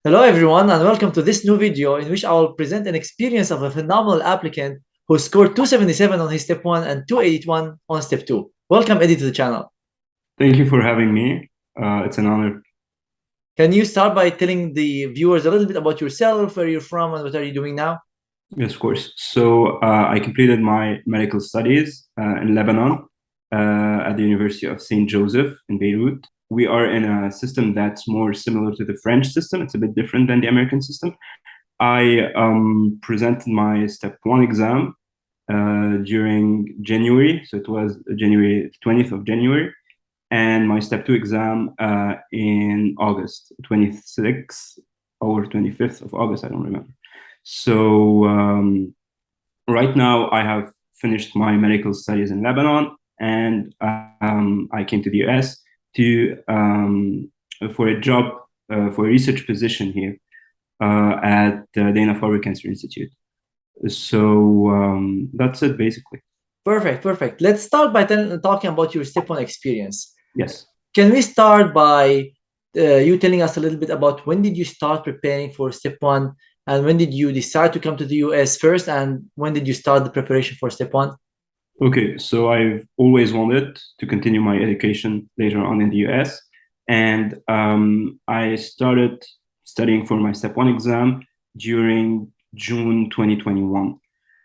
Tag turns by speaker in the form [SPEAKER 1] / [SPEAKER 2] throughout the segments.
[SPEAKER 1] Hello everyone and welcome to this new video in which I will present an experience of a phenomenal applicant who scored 277 on his step 1 and 281 on step 2. Welcome Eddie to the channel.
[SPEAKER 2] Thank you for having me. It's an honor.
[SPEAKER 1] Can you start by telling the viewers a little bit about yourself, where you're from and what are you doing now?
[SPEAKER 2] Yes, of course. So I completed my medical studies in Lebanon at the University of St. Joseph in Beirut. We are in a system that's more similar to the French system. It's a bit different than the American system. I presented my step 1 exam during January. So it was January 20th of January. And my step 2 exam in August 26th or 25th of August, I don't remember. So right now I have finished my medical studies in Lebanon, and I came to the US to for a job for a research position here at the Dana-Farber Cancer Institute. So that's it basically.
[SPEAKER 1] Perfect. Let's start by talking about your step 1 experience.
[SPEAKER 2] Yes.
[SPEAKER 1] Can we start by you telling us a little bit about when did you start preparing for step 1 and when did you decide to come to the US first and when did you start the preparation for step 1?
[SPEAKER 2] Okay, so I've always wanted to continue my education later on in the US, and I started studying for my step 1 exam during June 2021.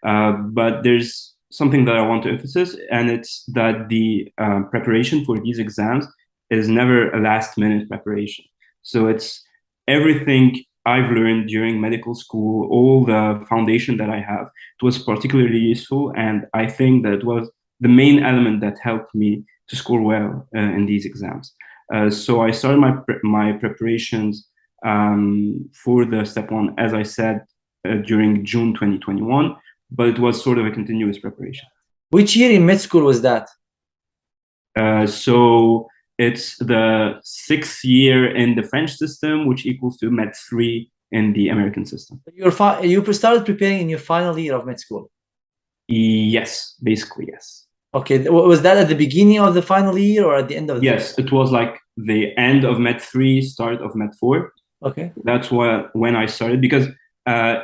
[SPEAKER 2] But there's something that I want to emphasize, and it's that the preparation for these exams is never a last minute preparation. So it's everything I've learned during medical school, all the foundation that I have. It was particularly useful, and I think that it was the main element that helped me to score well in these exams. So I started my preparations for the step 1, as I said, during June 2021, but it was sort of a continuous preparation.
[SPEAKER 1] Which year in med school was that?
[SPEAKER 2] So it's the 6th year in the French system, which equals to Med 3 in the American system.
[SPEAKER 1] You started preparing in your final year of med school?
[SPEAKER 2] Yes, basically, yes.
[SPEAKER 1] Okay, was that at the beginning of the final year or at the end of the
[SPEAKER 2] Yes, it was like the end of Med 3, start of Med 4.
[SPEAKER 1] Okay.
[SPEAKER 2] That's when I started, because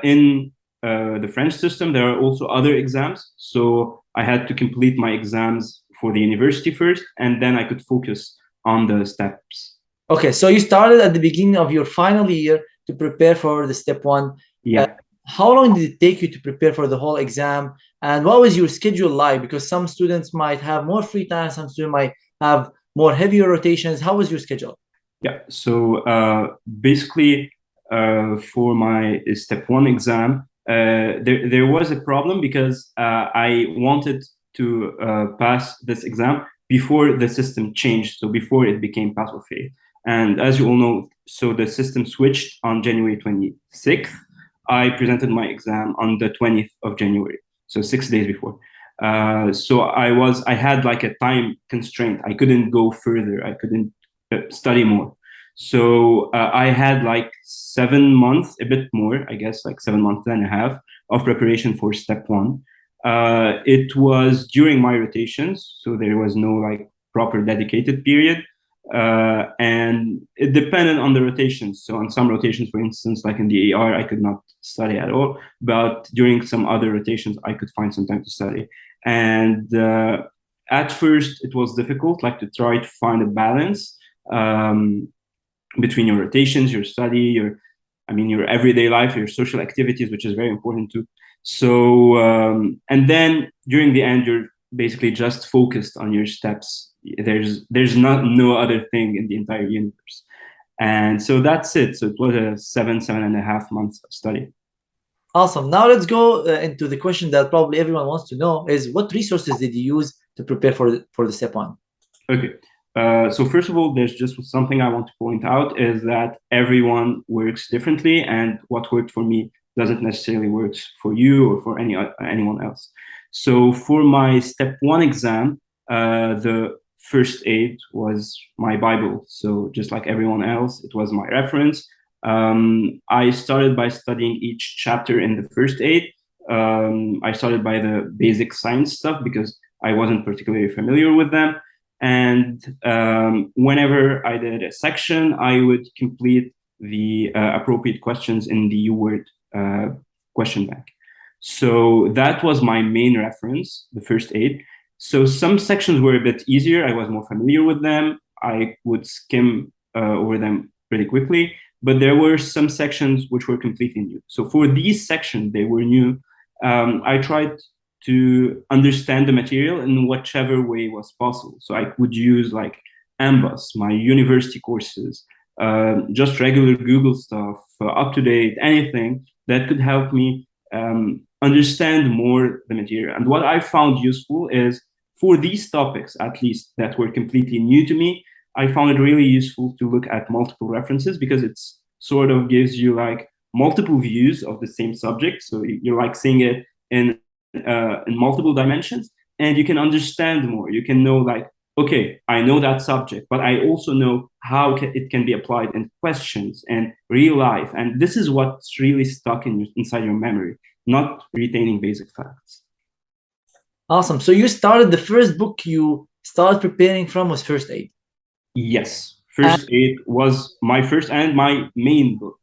[SPEAKER 2] in the French system, there are also other exams. So I had to complete my exams for the university first, and then I could focus on the steps.
[SPEAKER 1] Okay, so you started at the beginning of your final year to prepare for the step 1.
[SPEAKER 2] Yeah.
[SPEAKER 1] How long did it take you to prepare for the whole exam? And what was your schedule like? Because some students might have more free time, some students might have more heavier rotations. How was your schedule?
[SPEAKER 2] Yeah, so basically for my step 1 exam, there was a problem because I wanted to pass this exam before the system changed, so before it became pass or fail. And as you all know, so the system switched on January 26th. I presented my exam on the 20th of January, so 6 days before. So I had like a time constraint. I couldn't go further. I couldn't study more. So I had like 7 months, a bit more, I guess, like 7 months and a half of preparation for step 1. It was during my rotations, so there was no like proper dedicated period. And it depended on the rotations. So on some rotations, for instance, like in the AR, I could not study at all. But during some other rotations, I could find some time to study. And at first, it was difficult, like to try to find a balance between your rotations, your study, your everyday life, your social activities, which is very important too. So, and then during the end, you're basically just focused on your steps. There's no other thing in the entire universe. And so that's it. So it was a 7.5 months of study.
[SPEAKER 1] Awesome. Now let's go into the question that probably everyone wants to know is what resources did you use to prepare for the step 1?
[SPEAKER 2] Okay. So first of all, there's just something I want to point out is that everyone works differently, and what worked for me doesn't necessarily work for you or for anyone else. So for my step 1 exam, the first aid was my Bible. So just like everyone else, it was my reference. I started by studying each chapter in the first aid. I started by the basic science stuff because I wasn't particularly familiar with them. And whenever I did a section, I would complete the appropriate questions in the UWorld question bank. So that was my main reference, the first aid. So some sections were a bit easier. I was more familiar with them. I would skim over them pretty quickly, but there were some sections which were completely new. So for these sections, they were new. I tried to understand the material in whichever way was possible. So I would use like Amboss, my university courses, just regular Google stuff, up to date, anything that could help me understand more the material. And what I found useful is for these topics, at least that were completely new to me, I found it really useful to look at multiple references because it's sort of gives you like multiple views of the same subject. So you're like seeing it in multiple dimensions, and you can understand more. You can know like, okay, I know that subject, but I also know how it can be applied in questions and real life. And this is what's really stuck inside your memory, not retaining basic facts.
[SPEAKER 1] Awesome. So you started the first book you started preparing from was first aid.
[SPEAKER 2] Yes, first aid was my first and my main book.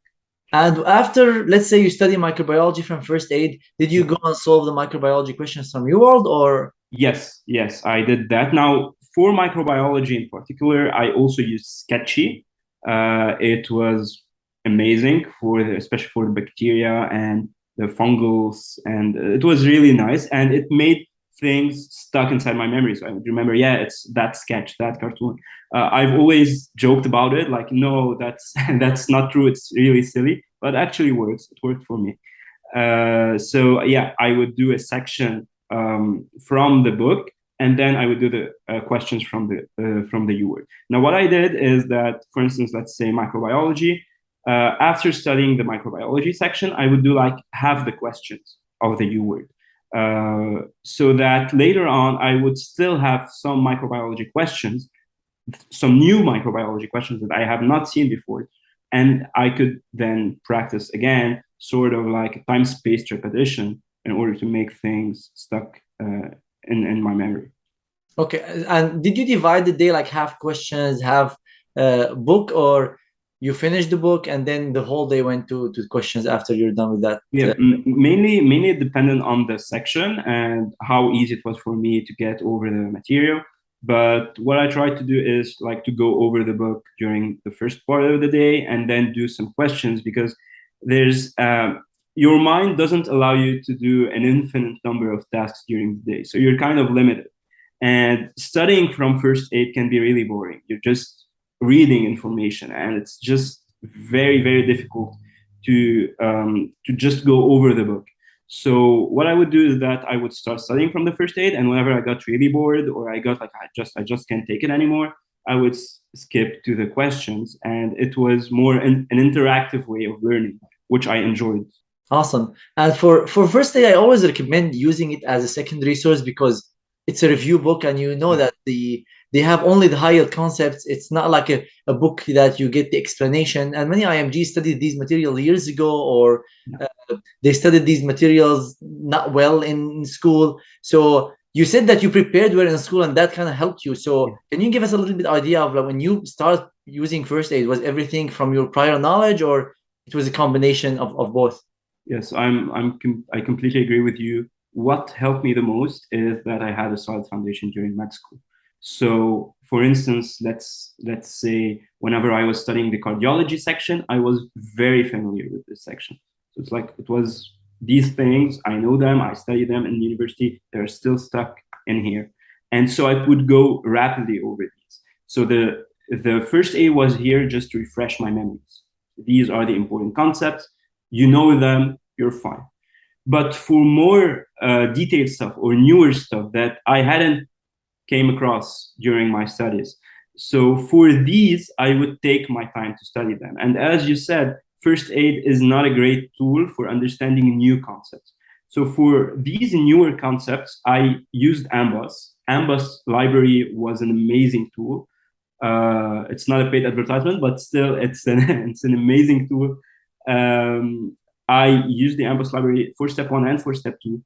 [SPEAKER 1] And after, let's say you study microbiology from first aid, did you go and solve the microbiology questions from UWorld or?
[SPEAKER 2] Yes, I did that. Now, for microbiology in particular, I also used Sketchy. It was amazing especially for the bacteria and the fungals, and it was really nice. And it made things stuck inside my memory. So I would remember, yeah, it's that sketch, that cartoon. I've always joked about it, like, no, that's that's not true. It's really silly, but actually works. It worked for me. So yeah, I would do a section from the book, and then I would do the questions from the UWorld. Now, what I did is that, for instance, let's say microbiology. After studying the microbiology section, I would do like half the questions of the UWorld. So that later on, I would still have some microbiology questions, some new microbiology questions that I have not seen before. And I could then practice again, sort of like a time-spaced repetition in order to make things stuck in my memory.
[SPEAKER 1] Okay. And did you divide the day like half questions, half book, or you finished the book and then the whole day went to questions after you're done with that?
[SPEAKER 2] Yeah, mainly dependent on the section and how easy it was for me to get over the material. But what I try to do is like to go over the book during the first part of the day and then do some questions, because there's your mind doesn't allow you to do an infinite number of tasks during the day. So you're kind of limited. And studying from first aid can be really boring. You're just reading information, and it's just very, very difficult to just go over the book. So what I would do is that I would start studying from the first aid, and whenever I got really bored or I got like I just can't take it anymore, I would skip to the questions, and it was more an interactive way of learning, which I enjoyed.
[SPEAKER 1] Awesome. And for first aid, I always recommend using it as a secondary source because it's a review book, and you know that they have only the higher concepts. It's not like a book that you get the explanation. And many IMGs studied these materials years ago, or they studied these materials not well in school. So you said that you prepared well in school, and that kind of helped you. So can you give us a little bit idea of like when you start using first aid, was everything from your prior knowledge, or it was a combination of both?
[SPEAKER 2] Yes, I completely agree with you. What helped me the most is that I had a solid foundation during med school. So, for instance, let's say whenever I was studying the cardiology section, I was very familiar with this section. So it's like it was these things, I know them, I study them in university, they're still stuck in here. And so I would go rapidly over these. So the first aid was here just to refresh my memories. These are the important concepts. You know them, you're fine. But for more detailed stuff or newer stuff that I hadn't came across during my studies, so for these, I would take my time to study them. And as you said, first aid is not a great tool for understanding new concepts. So for these newer concepts, I used Amboss. Amboss library was an amazing tool. It's not a paid advertisement, but still, it's an amazing tool. I use the Amboss library for step 1 and for step 2.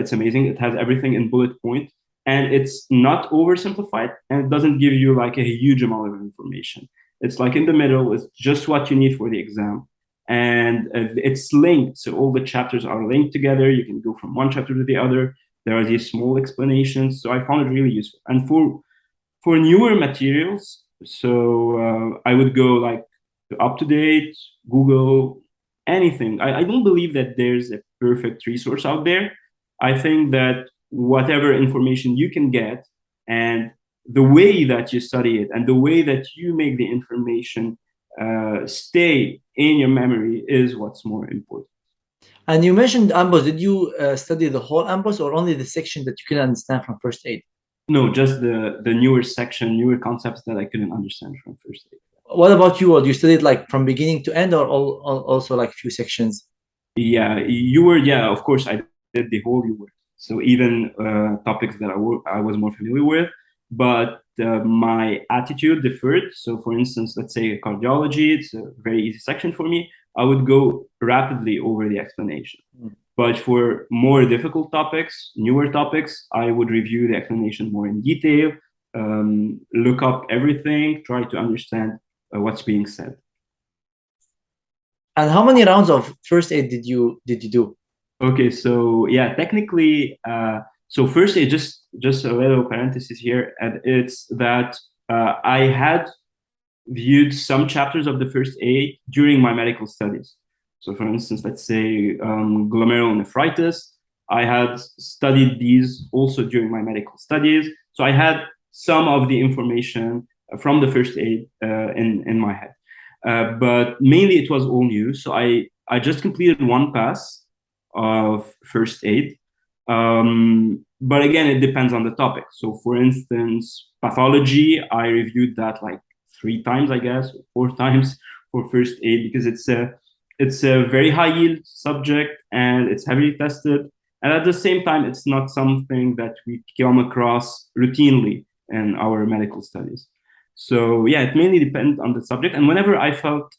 [SPEAKER 2] It's amazing. It has everything in bullet point, and it's not oversimplified, and it doesn't give you like a huge amount of information. It's like in the middle. It's just what you need for the exam. And it's linked. So all the chapters are linked together. You can go from one chapter to the other. There are these small explanations. So I found it really useful. And for newer materials, so I would go like up to date, Google, anything. I don't believe that there's a perfect resource out there. I think that whatever information you can get and the way that you study it and the way that you make the information stay in your memory is what's more important.
[SPEAKER 1] And you mentioned Amboss. Did you study the whole Amboss or only the section that you can understand from first aid?
[SPEAKER 2] No, just the newer section, newer concepts that I couldn't understand from first aid.
[SPEAKER 1] What about you? Or you studied like from beginning to end, or also like a few sections?
[SPEAKER 2] Yeah, UWorld, yeah, of course, I did the whole UWorld. So even topics that I was more familiar with, but my attitude differed. So for instance, let's say cardiology, it's a very easy section for me. I would go rapidly over the explanation. But for more difficult topics, newer topics, I would review the explanation more in detail, look up everything, try to understand what's being said.
[SPEAKER 1] And how many rounds of first aid did you do?
[SPEAKER 2] Okay, so yeah, technically, so firstly, just a little parenthesis here, and it's that I had viewed some chapters of the first aid during my medical studies. So, for instance, let's say glomerulonephritis, I had studied these also during my medical studies. So I had some of the information from the first aid in my head, but mainly it was all new. So I just completed one pass of first aid. But again, it depends on the topic. So for instance, pathology, I reviewed that like 3 times, I guess, or 4 times for first aid because it's a very high yield subject and it's heavily tested. And at the same time, it's not something that we come across routinely in our medical studies. So yeah, it mainly depends on the subject. And whenever I felt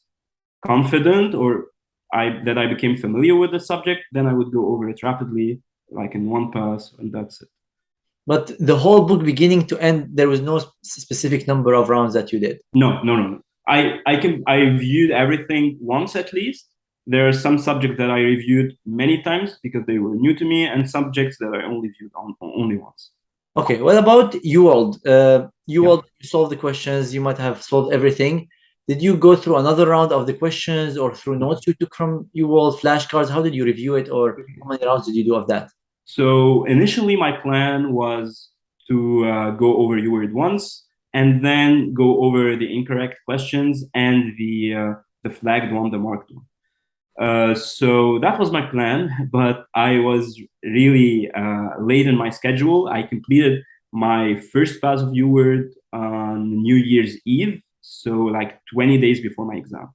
[SPEAKER 2] confident or that I became familiar with the subject, then I would go over it rapidly, like in one pass, and that's it.
[SPEAKER 1] But the whole book, beginning to end, there was no specific number of rounds that you did.
[SPEAKER 2] No. I reviewed everything once at least. There are some subjects that I reviewed many times because they were new to me, and subjects that I only viewed only once.
[SPEAKER 1] Okay, what about UWorld? UWorld,
[SPEAKER 2] Yeah.
[SPEAKER 1] you solved the questions, you might have solved everything. Did you go through another round of the questions or through notes you took from UWorld, flashcards? How did you review it, or how many rounds did you do of that?
[SPEAKER 2] So initially, my plan was to go over UWorld once and then go over the incorrect questions and the flagged one, the marked one. So that was my plan, but I was really late in my schedule. I completed my first pass of UWorld on New Year's Eve, so like 20 days before my exam.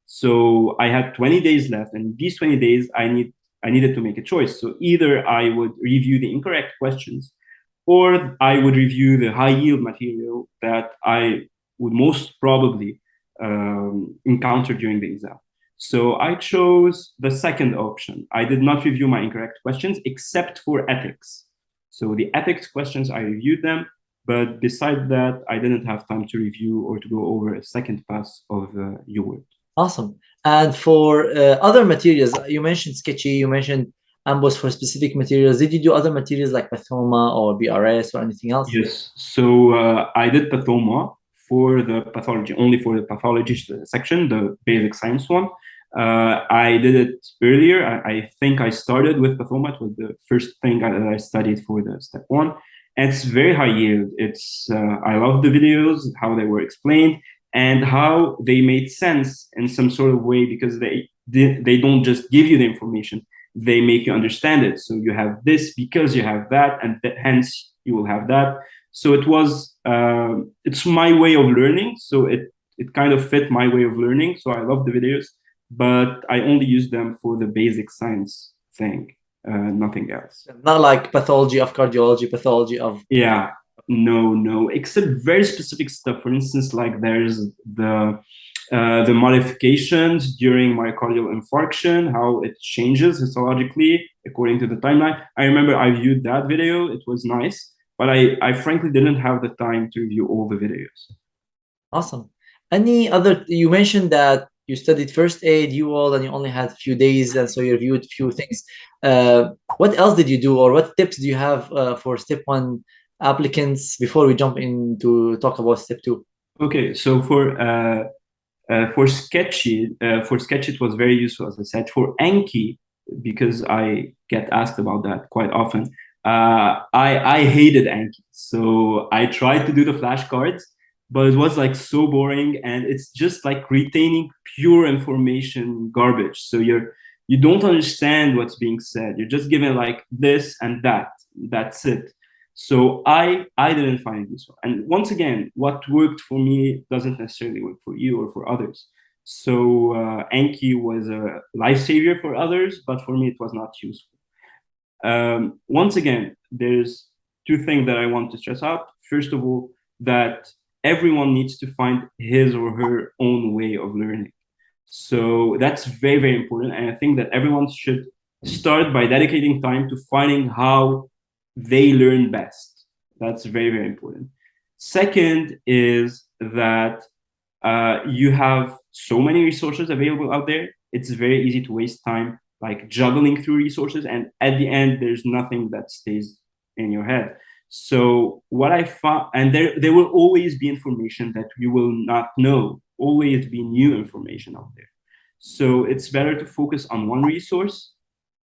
[SPEAKER 2] So I had 20 days left, and these 20 days I needed to make a choice. So either I would review the incorrect questions, or I would review the high yield material that I would most probably encounter during the exam. So I chose the second option. I did not review my incorrect questions except for ethics. So the ethics questions, I reviewed them, but besides that, I didn't have time to review or to go over a second pass of UWorld.
[SPEAKER 1] Awesome. And for other materials, you mentioned Sketchy, you mentioned Amboss for specific materials. Did you do other materials like Pathoma or BRS or anything else?
[SPEAKER 2] Yes. So I did Pathoma for the pathology, only for the pathology section, the basic science one. I did it earlier. I think I started with Pathoma. It was the first thing that I studied for the step one. And it's very high yield. I love the videos, how they were explained, and how they made sense in some sort of way because they don't just give you the information, they make you understand it. So you have this because you have that, and hence you will have that. So it's my way of learning. So it kind of fit my way of learning. So I love the videos, but I only use them for the basic science thing, nothing else.
[SPEAKER 1] Not like pathology of cardiology, pathology of...
[SPEAKER 2] Yeah, no, except very specific stuff. For instance, like there's the modifications during myocardial infarction, how it changes histologically according to the timeline. I remember I viewed that video. It was nice, but I frankly didn't have the time to review all the videos.
[SPEAKER 1] Awesome. Any other, you mentioned that you studied first aid, UWorld, and you only had a few days, and so you reviewed a few things. What else did you do, or what tips do you have for step one applicants before we jump in to talk about step two?
[SPEAKER 2] Okay, so for Sketch it was very useful, as I said. For Anki, because I get asked about that quite often, I hated Anki. So I tried to do the flashcards, but it was like so boring, and it's just like retaining pure information garbage. So you don't understand what's being said. You're just given like this and that. That's it. So I didn't find it useful. And once again, what worked for me doesn't necessarily work for you or for others. So Anki was a lifesaver for others, but for me it was not useful. Once again, there's two things that I want to stress out. First of all, that everyone needs to find his or her own way of learning. So that's very, very important. And I think that everyone should start by dedicating time to finding how they learn best. That's very, very important. Second is that you have so many resources available out there. It's very easy to waste time like juggling through resources, and at the end, there's nothing that stays in your head. So what I found, and there will always be information that you will not know, always be new information out there. So it's better to focus on one resource,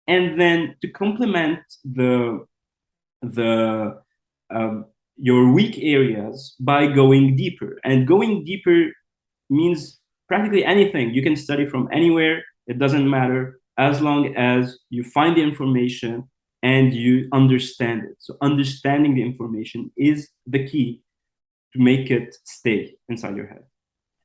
[SPEAKER 2] and then to complement the your weak areas by going deeper. And going deeper means practically anything. You can study from anywhere. It doesn't matter as long as you find the information and you understand it. So understanding the information is the key to make it stay inside your head.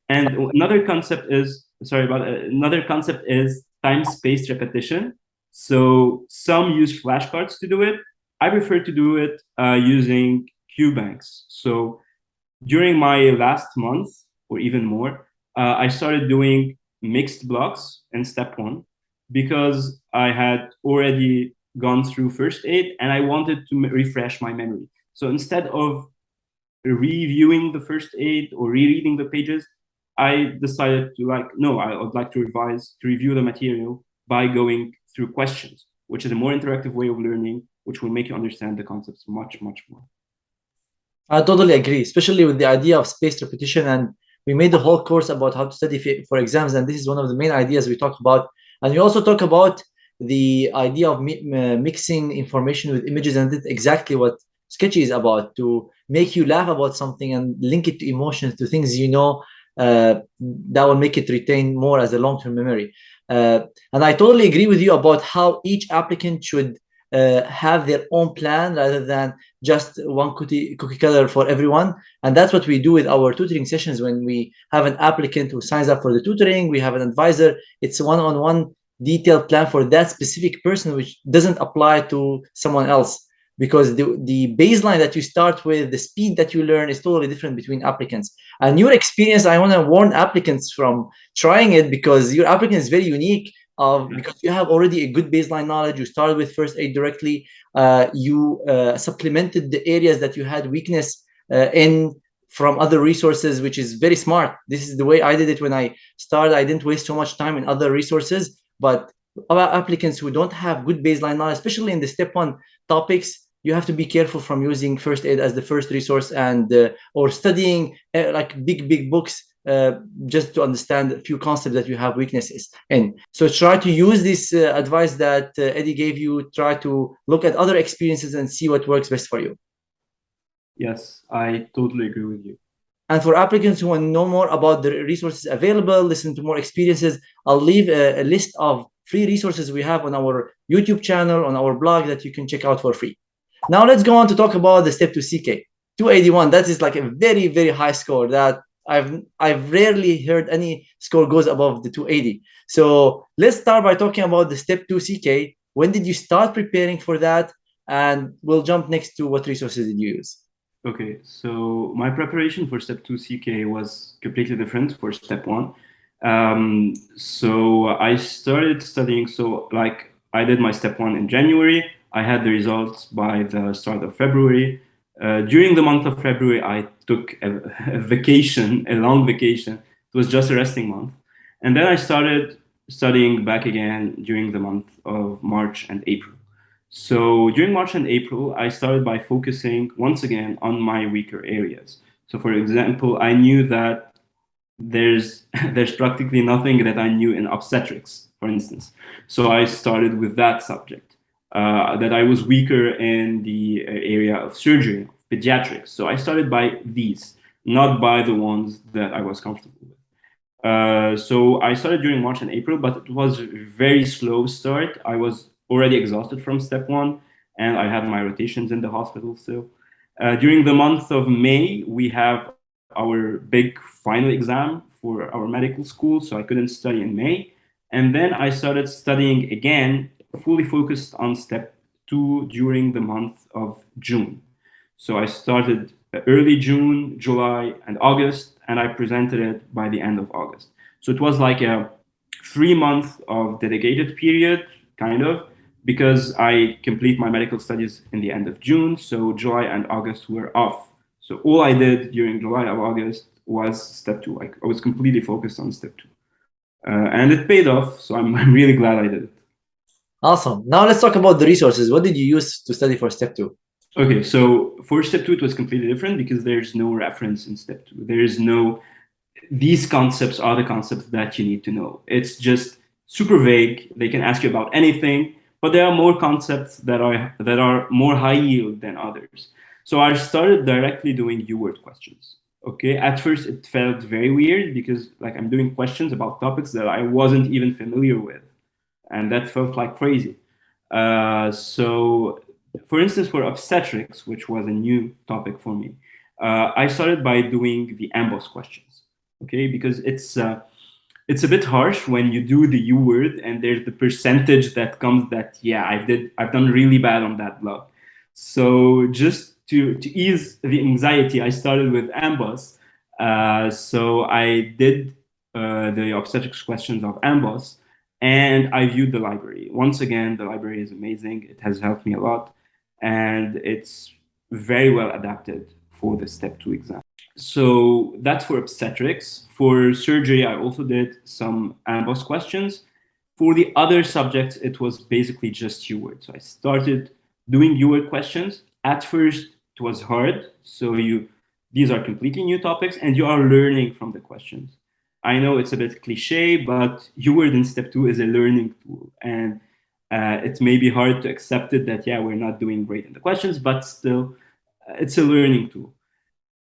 [SPEAKER 2] And another concept is, another concept is time-spaced repetition. So some use flashcards to do it. I prefer to do it using cue banks. So during my last month or even more, I started doing mixed blocks in step one because I had already gone through first aid and I wanted to refresh my memory. So instead of reviewing the first aid or rereading the pages, I decided to no, I would like to review the material by going through questions, which is a more interactive way of learning, which will make you understand the concepts much, much more.
[SPEAKER 1] I totally agree, especially with the idea of spaced repetition. And we made the whole course about how to study for exams. And this is one of the main ideas we talk about. And we also talk about the idea of mixing information with images. And that's exactly what Sketchy is about, to make you laugh about something and link it to emotions, to things that will make it retain more as a long-term memory. And I totally agree with you about how each applicant should have their own plan rather than just one cookie cutter for everyone. And that's what we do with our tutoring sessions. When we have an applicant who signs up for the tutoring, we have an advisor. It's a one-on-one detailed plan for that specific person, which doesn't apply to someone else, because the baseline that you start with, the speed that you learn is totally different between applicants. And your experience, I want to warn applicants from trying it, because your applicant is very unique. Because you have already a good baseline knowledge, you started with first aid directly, you supplemented the areas that you had weakness in from other resources, which is very smart. This is the way I did it when I started. I didn't waste so much time in other resources. But about applicants who don't have good baseline knowledge, especially in the step one topics, you have to be careful from using first aid as the first resource, and or studying like big books just to understand a few concepts that you have weaknesses in. So try to use this advice that Eddie gave you. Try to look at other experiences and see what works best for you.
[SPEAKER 2] Yes, I totally agree with you.
[SPEAKER 1] And for applicants who want to know more about the resources available, listen to more experiences, I'll leave a list of free resources we have on our YouTube channel, on our blog, that you can check out for free. Now let's go on to talk about the step 2 CK. 281, that is like a very, very high score that I've rarely heard any score goes above the 280. So let's start by talking about the step 2 CK. When did you start preparing for that? And we'll jump next to what resources did you use?
[SPEAKER 2] Okay, so my preparation for step 2 CK was completely different for step 1. So I started studying, so like I did my step 1 in January. I had the results by the start of February. During the month of February, I took a vacation, a long vacation, It was just a resting month. And then I started studying back again during the month of March and April. So during March and April, I started by focusing once again on my weaker areas. So for example, I knew that there's there's practically nothing that I knew in obstetrics, for instance. So I started with that subject. That I was weaker in the area of surgery, pediatrics. So I started by these, not by the ones that I was comfortable with. So I started during March and April, but it was a very slow start. I was already exhausted from step one, and I had my rotations in the hospital still. During the month of May, we have our big final exam for our medical school, so I couldn't study in May. And then I started studying again, fully focused on step two during the month of June. So I started early June, July, and August, and I presented it by the end of August. So it was like a 3 month of dedicated period, kind of, because I complete my medical studies in the end of June. So July and August were off. So all I did during July and August was step two. Like I was completely focused on step two, and it paid off. So I'm, I'm really glad I did it.
[SPEAKER 1] Awesome. Now let's talk about the resources. What did you use to study for step two?
[SPEAKER 2] Okay, so for step two, it was completely different because there's no reference in step two. There is no, these concepts are the concepts that you need to know. It's just super vague. They can ask you about anything, but there are more concepts that are more high yield than others. So I started directly doing UWorld questions. Okay, at first it felt very weird because like I'm doing questions about topics that I wasn't even familiar with, and that felt like crazy. So, for instance, for obstetrics, which was a new topic for me, I started by doing the Amboss questions. Okay, because it's a bit harsh when you do the U word and there's the percentage that comes that yeah I've done really bad on that block. So just to ease the anxiety, I started with Amboss. So I did the obstetrics questions of Amboss, and I viewed the library. Once again, the library is amazing. It has helped me a lot, and it's very well adapted for the step two exam. So that's for obstetrics. For surgery, I also did some Amboss questions. For the other subjects, it was basically just UWorld. So I started doing UWorld questions. At first, it was hard. So these are completely new topics, and you are learning from the questions. I know it's a bit cliche, but UWorld in step two is a learning tool, and it may be hard to accept it that yeah we're not doing great in the questions, but still, it's a learning tool,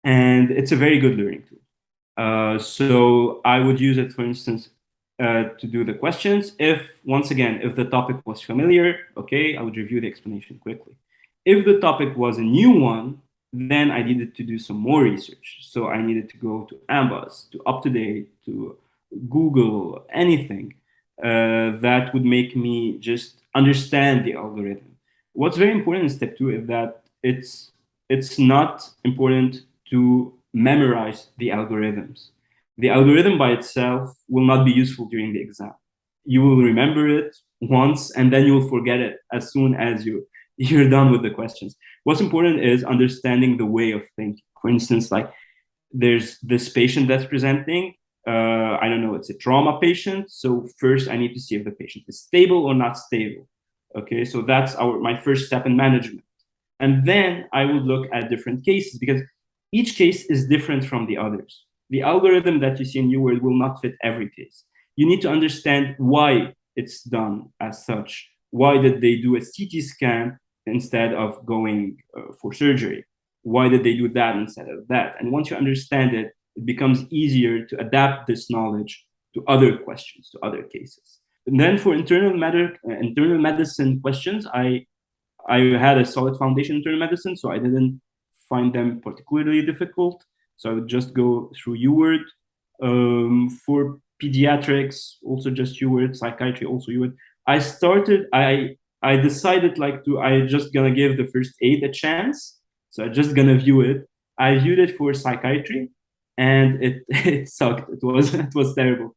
[SPEAKER 2] and it's a very good learning tool. So I would use it, for instance, to do the questions. If, once again, if the topic was familiar, okay, I would review the explanation quickly. If the topic was a new one, then I needed to do some more research. So I needed to go to Amboss, to UpToDate, to Google, anything that would make me just understand the algorithm. What's very important in step two is that it's not important to memorize the algorithms. The algorithm by itself will not be useful during the exam. You will remember it once and then you will forget it as soon as you're done with the questions. What's important is understanding the way of thinking. For instance, like there's this patient that's presenting. I don't know, it's a trauma patient. So first I need to see if the patient is stable or not stable. Okay, so that's my first step in management. And then I would look at different cases because each case is different from the others. The algorithm that you see in UWorld will not fit every case. You need to understand why it's done as such. Why did they do a CT scan instead of going for surgery? Why did they do that instead of that? And once you understand it, it becomes easier to adapt this knowledge to other questions, to other cases. And then for internal medicine questions, I had a solid foundation in internal medicine, so I didn't find them particularly difficult. So I would just go through UWorld. For pediatrics, also just UWorld. Psychiatry, also UWorld. I decided like I just gonna give the first aid a chance. So I just gonna view it. I viewed it for psychiatry, and it it sucked. It was terrible.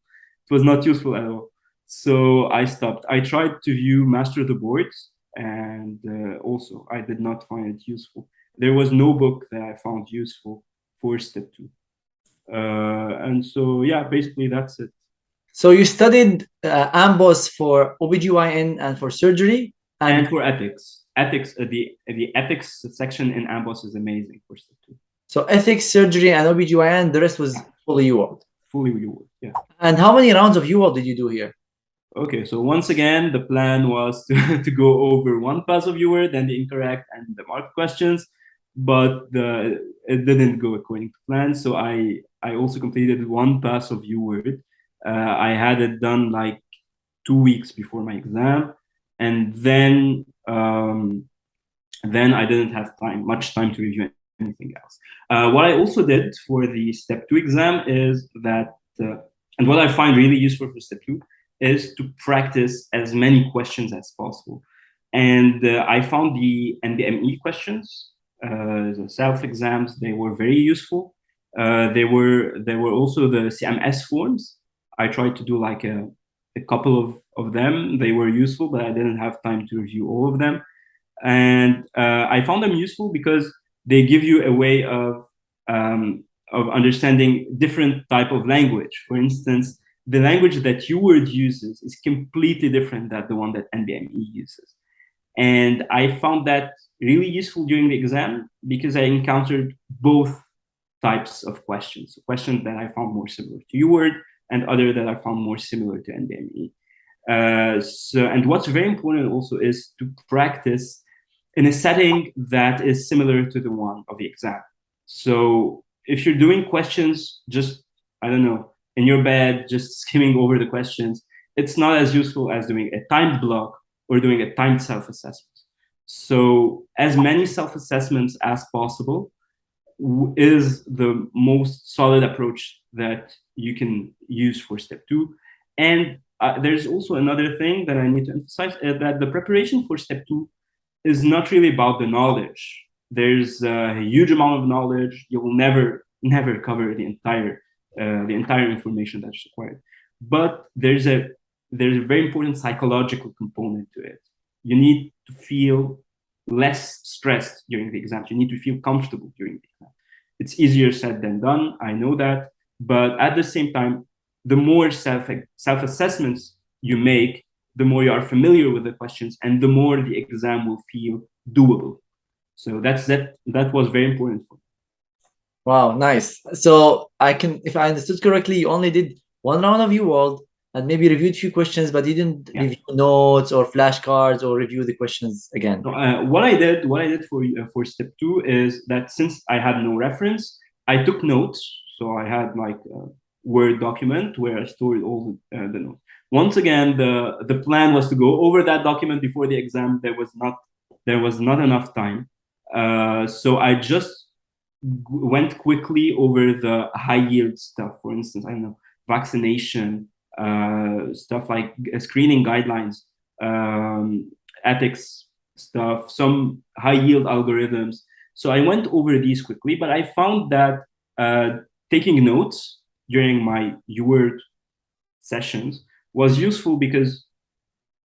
[SPEAKER 2] It was not useful at all. So I stopped. I tried to view master the boards, and also I did not find it useful. There was no book that I found useful for step two. And so, yeah, basically that's it.
[SPEAKER 1] So you studied Amboss for OBGYN and for surgery?
[SPEAKER 2] And for ethics. The ethics section in Amboss is amazing for step 2.
[SPEAKER 1] So ethics, surgery, and OBGYN, the rest was fully UWorld.
[SPEAKER 2] Fully UWorld, yeah.
[SPEAKER 1] And how many rounds of UWorld did you do here?
[SPEAKER 2] Okay, so once again, the plan was to go over one pass of UWorld, then the incorrect and the marked questions, but it didn't go according to plan. So I also completed one pass of UWorld. I had it done like 2 weeks before my exam, and then I didn't have much time to review anything else. What I also did for the step 2 exam is that, and what I find really useful for step 2 is to practice as many questions as possible. And I found the NBME questions, the self exams, they were very useful. There were also the CMS forms. I tried to do like a couple of them. They were useful, but I didn't have time to review all of them. And I found them useful because they give you a way of understanding different type of language. For instance, the language that UWorld uses is completely different than the one that NBME uses. And I found that really useful during the exam because I encountered both types of questions that I found more similar to UWorld and other that I found more similar to NBME. And what's very important also is to practice in a setting that is similar to the one of the exam. So if you're doing questions just, I don't know, in your bed, just skimming over the questions, it's not as useful as doing a timed block or doing a timed self-assessment. So as many self-assessments as possible is the most solid approach that you can use for step 2. And there's also another thing that I need to emphasize, that the preparation for step 2 is not really about the knowledge. There's a huge amount of knowledge. You will never cover the entire information that's required. But there's a very important psychological component to it. You need to feel less stressed during the exams. You need to feel comfortable during the exam. It's easier said than done. I know that. But at the same time, the more self-assessments you make, the more you are familiar with the questions and the more the exam will feel doable. So that was very important for me.
[SPEAKER 1] Wow, nice. So if I understood correctly, you only did one round of UWorld and maybe reviewed a few questions, but you didn't review notes or flashcards or review the questions again.
[SPEAKER 2] What I did for step 2 is that since I had no reference, I took notes. So I had like a Word document where I stored all the notes. Once again, the plan was to go over that document before the exam. There was not enough time, so I just went quickly over the high yield stuff. For instance, I don't know, vaccination, stuff like screening guidelines, ethics stuff, some high yield algorithms. So I went over these quickly, but I found that taking notes during my UWorld sessions was useful because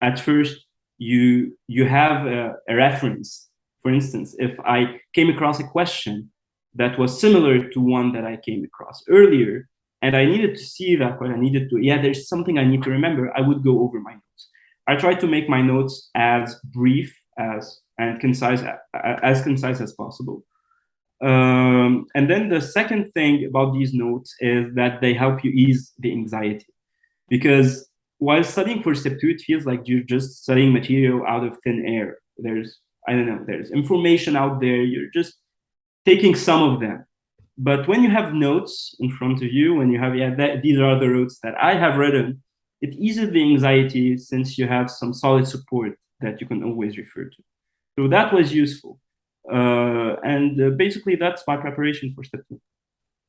[SPEAKER 2] at first you have a reference. For instance, if I came across a question that was similar to one that I came across earlier, and I needed to see that, but there's something I need to remember, I would go over my notes. I tried to make my notes as brief and concise as possible. And then the second thing about these notes is that they help you ease the anxiety. Because while studying for step 2, it feels like you're just studying material out of thin air. There's information out there, you're just taking some of them. But when you have notes in front of you, when you have, these are the notes that I have written, it eases the anxiety since you have some support that you can always refer to. So that was useful. And basically, that's my preparation for step 2.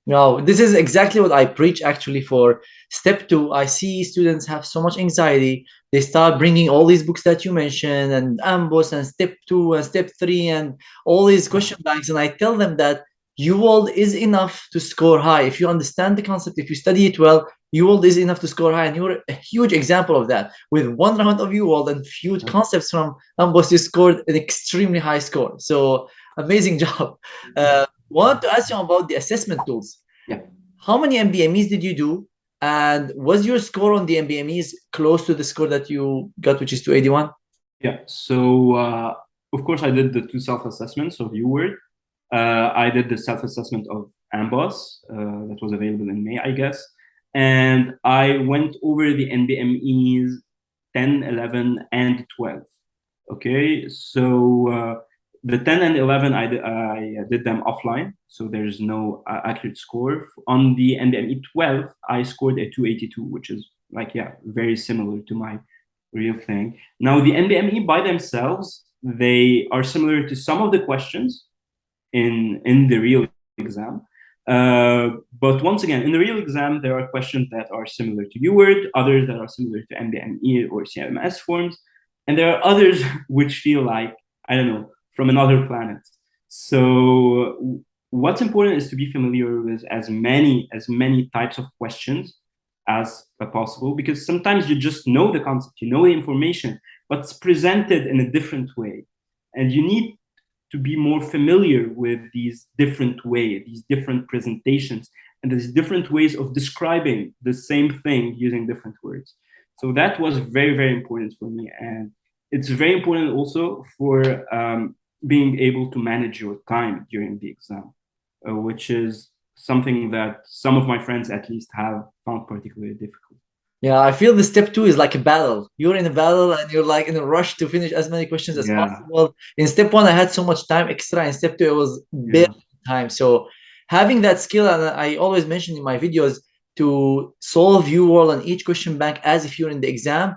[SPEAKER 1] No, this is exactly what I preach actually for step 2. I see students have so much anxiety. They start bringing all these books that you mentioned and Amboss and step 2 and step 3 and all these question banks. And I tell them that UWorld is enough to score high. If you understand the concept, if you study it well, UWorld is enough to score high. And you're a huge example of that. With one round of UWorld and few concepts from Amboss, you scored an extremely high score. So amazing job. Want to ask you about the assessment tools.
[SPEAKER 2] Yeah.
[SPEAKER 1] how many MBMEs did you do? And was your score on the MBMEs close to the score that you got, which is 281?
[SPEAKER 2] Yeah. So of course I did the two self-assessments of UWorld. I did the self-assessment of Amboss that was available in May, I guess. And I went over the NBMEs 10, 11, and 12. Okay, so the 10 and 11, I did them offline, so there's no accurate score. On the NBME 12, I scored a 282, which is like, yeah, very similar to my real thing. Now, the NBME by themselves, they are similar to some of the questions in the real exam. But once again, in the real exam, there are questions that are similar to UWorld, others that are similar to MBME or CMS forms, and there are others which feel like, I don't know, from another planet. So what's important is to be familiar with as many types of questions as possible, because sometimes you just know the concept, you know the information, but it's presented in a different way, and you need to be more familiar with these different ways, these different presentations, and these different ways of describing the same thing using different words. So that was very, very important for me. And it's very important also for being able to manage your time during the exam, which is something that some of my friends at least have found particularly difficult.
[SPEAKER 1] Yeah, I feel the step two is like a battle. You're in a battle and you're like in a rush to finish as many questions as
[SPEAKER 2] Yeah,
[SPEAKER 1] possible. In step one, I had so much time extra. In step two, it was
[SPEAKER 2] yeah,
[SPEAKER 1] barely time. So having that skill, and I always mention in my videos to solve UWorld on each question bank as if you're in the exam,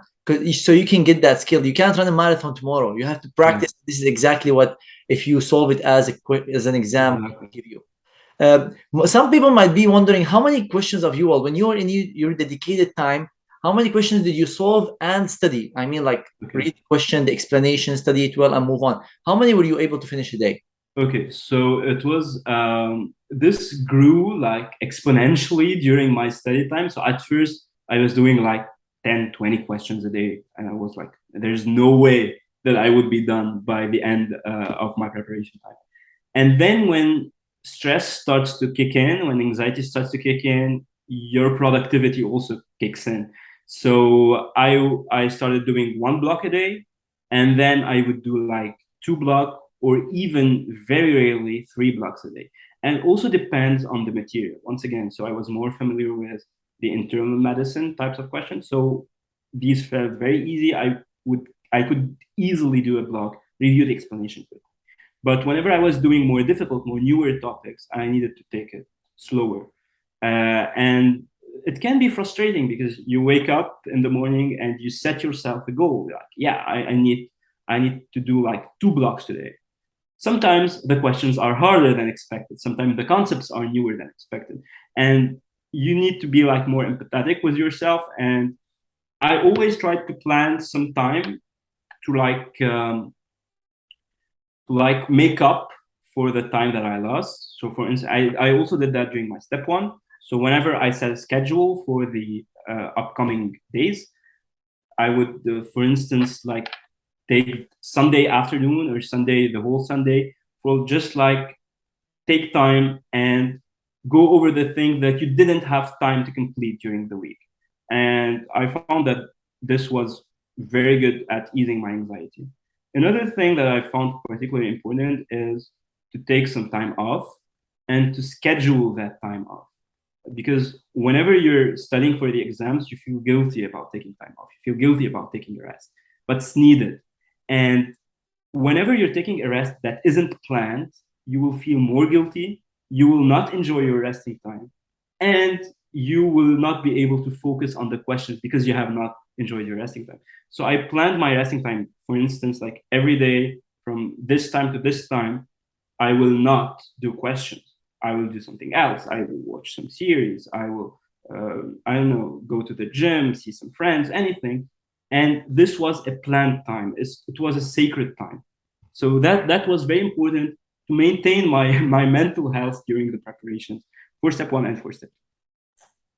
[SPEAKER 1] so you can get that skill. You can't run a marathon tomorrow. You have to
[SPEAKER 2] yeah,
[SPEAKER 1] practice. This is exactly what if you solve it as as an exam
[SPEAKER 2] exactly.
[SPEAKER 1] give you. Some people might be wondering how many questions of you all, when you're in your dedicated time, how many questions did you solve and study? I mean, like
[SPEAKER 2] Okay.
[SPEAKER 1] read the question, the explanation, study it well, and move on. How many were you able to finish a day?
[SPEAKER 2] Okay, so it was this grew like exponentially during my study time. So at first I was doing like 10, 20 questions a day, and I was like, there's no way that I would be done by the end of my preparation time. And then when stress starts to kick in, when anxiety starts to kick in, your productivity also kicks in. So I started doing one block a day, and then I would do like two block or even very rarely 3 blocks a day. And it also depends on the material. Once again, so I was more familiar with the internal medicine types of questions. So these felt very easy. I could easily do a block, review the explanation quickly. But whenever I was doing more difficult, more newer topics, I needed to take it slower. And it can be frustrating because you wake up in the morning and you set yourself a goal. Like, yeah, I need to do like 2 blocks today. Sometimes the questions are harder than expected. Sometimes the concepts are newer than expected. And you need to be like more empathetic with yourself. And I always try to plan some time to like make up for the time that I lost. So for instance, I also did that during my step one. So whenever I set a schedule for the upcoming days, I would, for instance, like take Sunday afternoon or Sunday, the whole Sunday, for just like take time and go over the thing that you didn't have time to complete during the week. And I found that this was very good at easing my anxiety. Another thing that I found particularly important is to take some time off and to schedule that time off. Because whenever you're studying for the exams, you feel guilty about taking time off. You feel guilty about taking a rest, but it's needed. And whenever you're taking a rest that isn't planned, you will feel more guilty. You will not enjoy your resting time. And you will not be able to focus on the questions because you have not enjoyed your resting time. So I planned my resting time, for instance, like every day from this time to this time, I will not do questions. I will do something else. I will watch some series. I will, I don't know, go to the gym, see some friends, anything. And this was a planned time. It was a sacred time. So that was very important to maintain my mental health during the preparations for step one and for step two.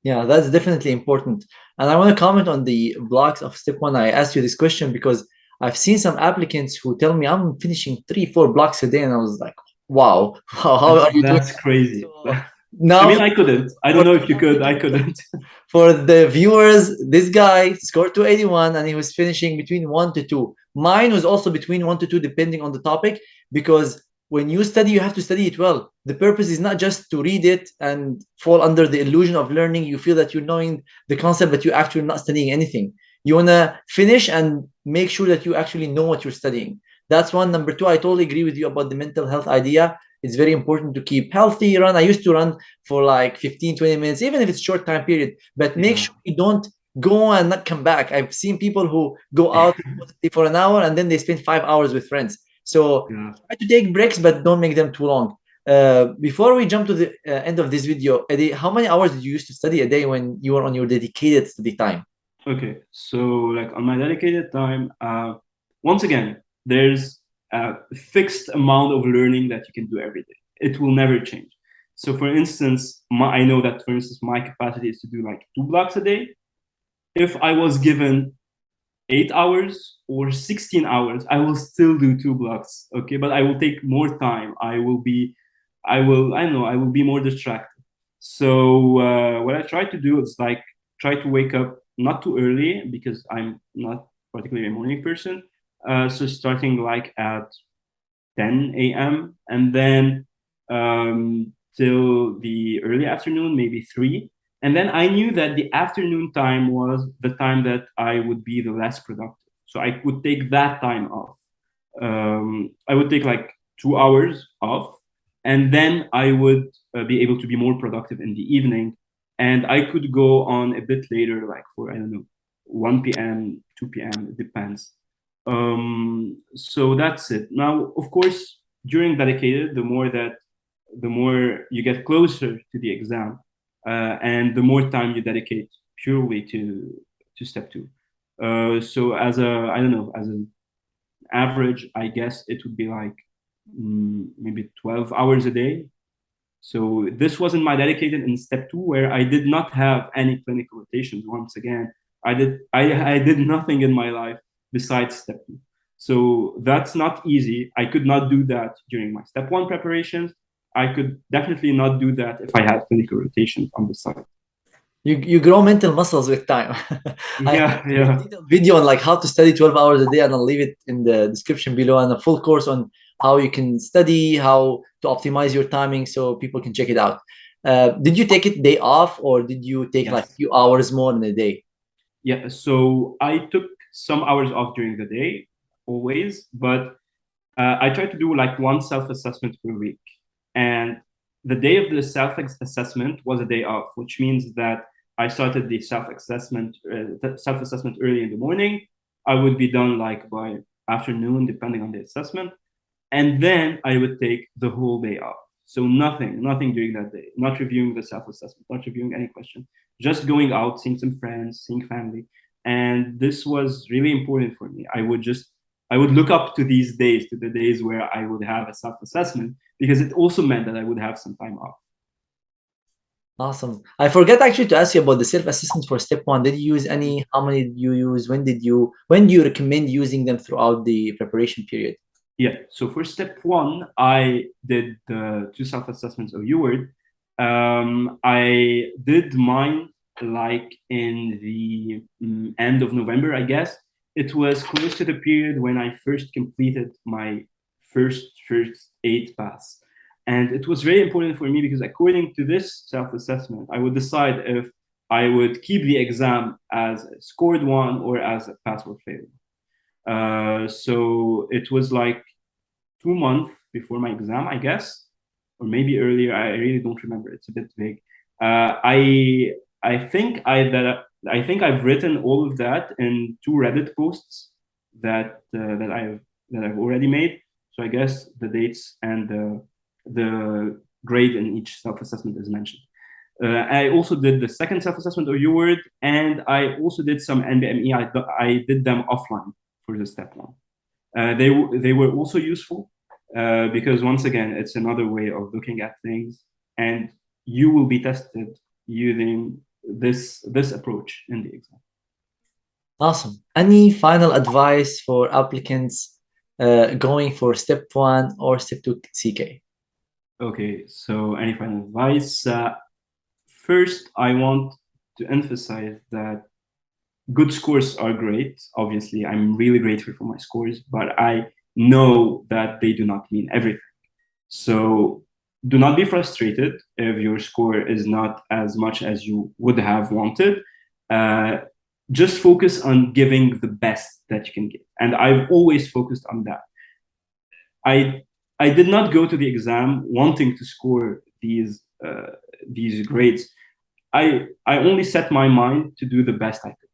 [SPEAKER 1] Yeah, that's definitely important. And I want to comment on the blocks of step one. I asked you this question because I've seen some applicants who tell me I'm finishing 3, 4 blocks a day, and I was like, wow, how are you doing
[SPEAKER 2] That's
[SPEAKER 1] that?
[SPEAKER 2] crazy.
[SPEAKER 1] So
[SPEAKER 2] I
[SPEAKER 1] Now,
[SPEAKER 2] mean, I couldn't. I don't
[SPEAKER 1] for
[SPEAKER 2] know if you could. I couldn't.
[SPEAKER 1] for the viewers, this guy scored 281 and he was finishing between 1 to 2. Mine was also between 1 to 2, depending on the topic, because when you study, you have to study it well. The purpose is not just to read it and fall under the illusion of learning. You feel that you're knowing the concept, but you're actually not studying anything. You want to finish and make sure that you actually know what you're studying. That's one. Number two, I totally agree with you about the mental health idea. It's very important to keep healthy run. I used to run for like 15, 20 minutes, even if it's short time period, but make
[SPEAKER 2] Yeah.
[SPEAKER 1] sure you don't go and not come back. I've seen people who go out for an hour and then they spend 5 hours with friends. So
[SPEAKER 2] Yeah.
[SPEAKER 1] try to take breaks, but don't make them too long. Before we jump to the end of this video, Eddie, how many hours did you used to study a day when you were on your dedicated study time?
[SPEAKER 2] Okay. So, like on my dedicated time, once again, there's a fixed amount of learning that you can do every day. It will never change. So, for instance, I know that, for instance, my capacity is to do like 2 blocks a day. If I was given 8 hours or 16 hours, I will still do 2 blocks. Okay. But I will take more time. I don't know, I will be more distracted. So, what I try to do is like try to wake up not too early because I'm not particularly a morning person. So, starting like at 10 a.m. and then till the early afternoon, maybe 3. And then I knew that the afternoon time was the time that I would be the less productive. So I would take that time off. I would take like 2 hours off, and then I would be able to be more productive in the evening. And I could go on a bit later, like for, I don't know, 1 p.m., 2 p.m., it depends. So that's it. Now, of course, during dedicated, the more you get closer to the exam, and the more time you dedicate purely to step two. So as a, I don't know, as an average, I guess it would be like maybe 12 hours a day. So this wasn't my dedicated in step two, where I did not have any clinical rotations. Once again, I did nothing in my life besides step two. So that's not easy. I could not do that during my step one preparations. I could definitely not do that if I had clinical rotations on the side.
[SPEAKER 1] You grow mental muscles with time. I have
[SPEAKER 2] Yeah,
[SPEAKER 1] a very
[SPEAKER 2] yeah.
[SPEAKER 1] detailed video on like how to study 12 hours a day, and I'll leave it in the description below, and a full course on how you can study, how to optimize your timing, so people can check it out. Did you take it day off, or did you take like
[SPEAKER 2] Yes.
[SPEAKER 1] few hours more in a day?
[SPEAKER 2] Yeah. So I took some hours off during the day, always, but I try to do like one self-assessment per week. And the day of the self-assessment was a day off, which means that I started the self-assessment early in the morning. I would be done like by afternoon, depending on the assessment. And then I would take the whole day off. So nothing during that day, not reviewing the self-assessment, not reviewing any question, just going out, seeing some friends, seeing family. And this was really important for me. I would look up to these days, to the days where I would have a self-assessment, because it also meant that I would have some time off.
[SPEAKER 1] Awesome. I forgot actually to ask you about the self-assessment for step one. Did you use any? How many did you use? When do you recommend using them throughout the preparation period?
[SPEAKER 2] Yeah. So for step one, I did the two self-assessments of UWorld. I did mine like in the end of November, I guess. It was close to the period when I first completed my first 8 pass. And it was very important for me because according to this self-assessment, I would decide if I would keep the exam as a scored one or as a pass or fail. So it was like 2 months before my exam, I guess, or maybe earlier. I really don't remember. It's a bit vague. I think I think I've written all of that in 2 Reddit posts that I've already made. So I guess the dates and the grade in each self-assessment is mentioned. I also did the second self-assessment of UWorld, and I also did some NBME. I did them offline for the step one. They were also useful because once again, it's another way of looking at things, and you will be tested using this approach in the exam.
[SPEAKER 1] Awesome. Any final advice for applicants going for step one or step two CK?
[SPEAKER 2] Okay, so any final advice? First, I want to emphasize that good scores are great. Obviously, I'm really grateful for my scores, but I know that they do not mean everything. So do not be frustrated if your score is not as much as you would have wanted. Uh, just focus on giving the best that you can give. And I've always focused on that. I I did not go to the exam wanting to score these grades. I only set my mind to do the best I could,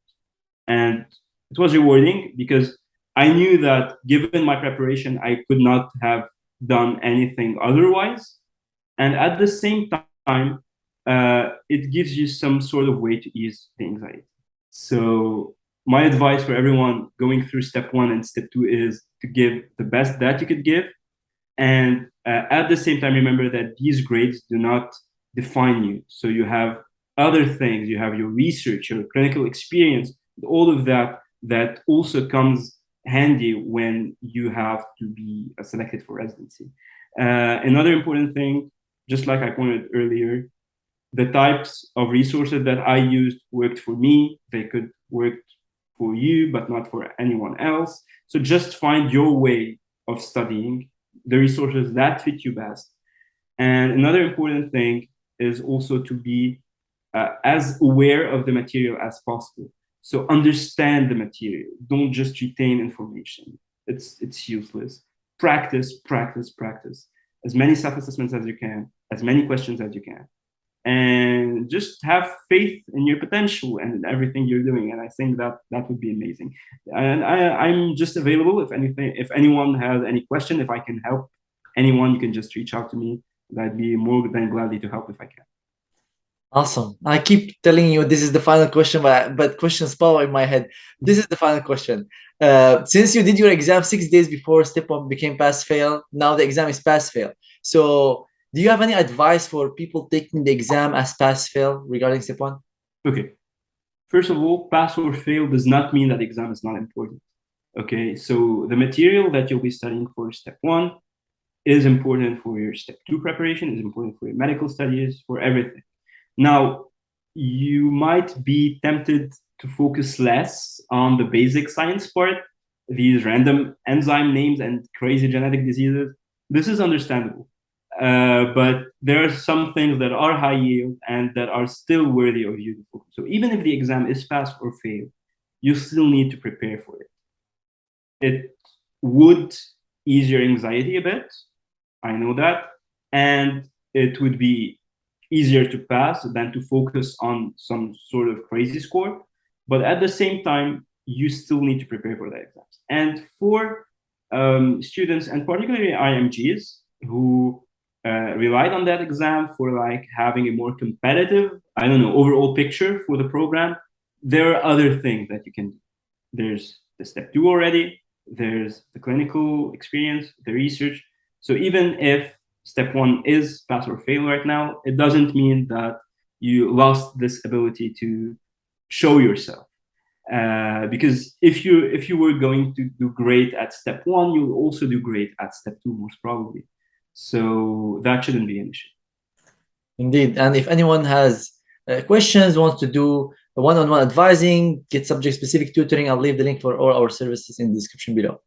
[SPEAKER 2] and it was rewarding because I knew that given my preparation, I could not have done anything otherwise. And at the same time, it gives you some sort of way to ease the anxiety. So my advice for everyone going through step one and step two is to give the best that you could give, and at the same time, remember that these grades do not define you. So you have other things, you have your research, your clinical experience, all of that that also comes handy when you have to be selected for residency. Another important thing, just like I pointed earlier, the types of resources that I used worked for me. They could work for you, but not for anyone else. So just find your way of studying, the resources that fit you best. And another important thing is also to be as aware of the material as possible. So understand the material. Don't just retain information. It's useless. Practice, practice, practice. As many self-assessments as you can, as many questions as you can. And just have faith in your potential and in everything you're doing. And I think that that would be amazing. And I'm just available if anything, if anyone has any question, if I can help anyone, you can just reach out to me. I'd be more than gladly to help if I can.
[SPEAKER 1] Awesome. I keep telling you this is the final question, but questions pop in my head. This is the final question. Since you did your exam 6 days before step one became pass fail, now the exam is pass fail. So do you have any advice for people taking the exam as pass fail regarding step one?
[SPEAKER 2] Okay. First of all, pass or fail does not mean that the exam is not important. Okay. So the material that you'll be studying for step one is important for your step two preparation, is important for your medical studies, for everything. Now, you might be tempted to focus less on the basic science part, these random enzyme names and crazy genetic diseases. This is understandable. But there are some things that are high yield and that are still worthy of you to focus. So even if the exam is pass or fail, you still need to prepare for it. It would ease your anxiety a bit. I know that. And it would be easier to pass than to focus on some sort of crazy score. But at the same time, you still need to prepare for the exams. And for students, and particularly IMGs, who relied on that exam for like having a more competitive, I don't know, overall picture for the program, there are other things that you can do. There's the step two already, there's the clinical experience, the research. So even if step one is pass or fail right now, it doesn't mean that you lost this ability to show yourself. Because if you were going to do great at step one, you'll also do great at step two, most probably. So that shouldn't be an issue.
[SPEAKER 1] Indeed. And if anyone has questions, wants to do one-on-one advising, get subject-specific tutoring, I'll leave the link for all our services in the description below.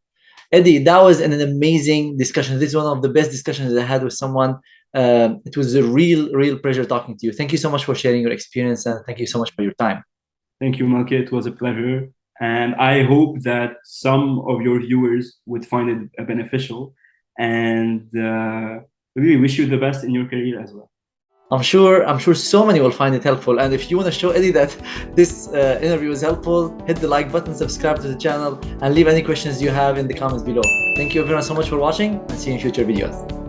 [SPEAKER 1] Eddie, that was an amazing discussion. This is one of the best discussions I had with someone. It was a real pleasure talking to you. Thank you so much for sharing your experience, and thank you so much for your time.
[SPEAKER 2] Thank you, Malki. It was a pleasure. And I hope that some of your viewers would find it beneficial. And really wish you the best in your career as well.
[SPEAKER 1] I'm sure so many will find it helpful. And if you want to show Eddie that this interview is helpful, hit the like button, subscribe to the channel, and leave any questions you have in the comments below. Thank you everyone so much for watching, and see you in future videos.